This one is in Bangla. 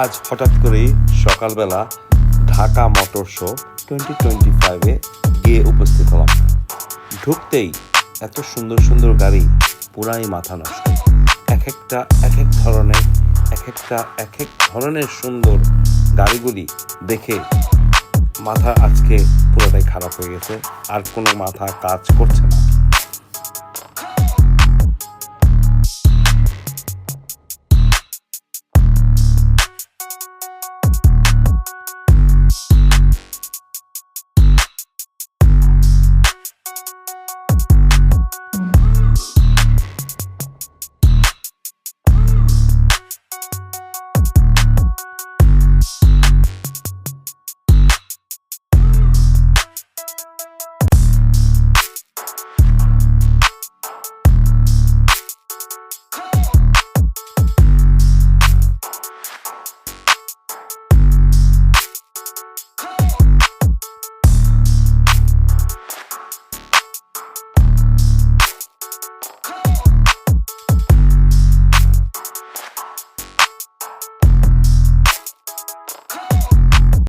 আজ হঠাৎ করেই সকালবেলা ঢাকা মোটর শো 2025-এ গিয়ে উপস্থিত হলাম। ঢুকতেই এত সুন্দর সুন্দর গাড়ি, পুরাই মাথা নষ্ট। এক এক ধরনের সুন্দর গাড়িগুলি দেখে মাথা আজকে পুরোটাই খারাপ হয়ে গেছে, আর কোনো মাথা কাজ করছে না।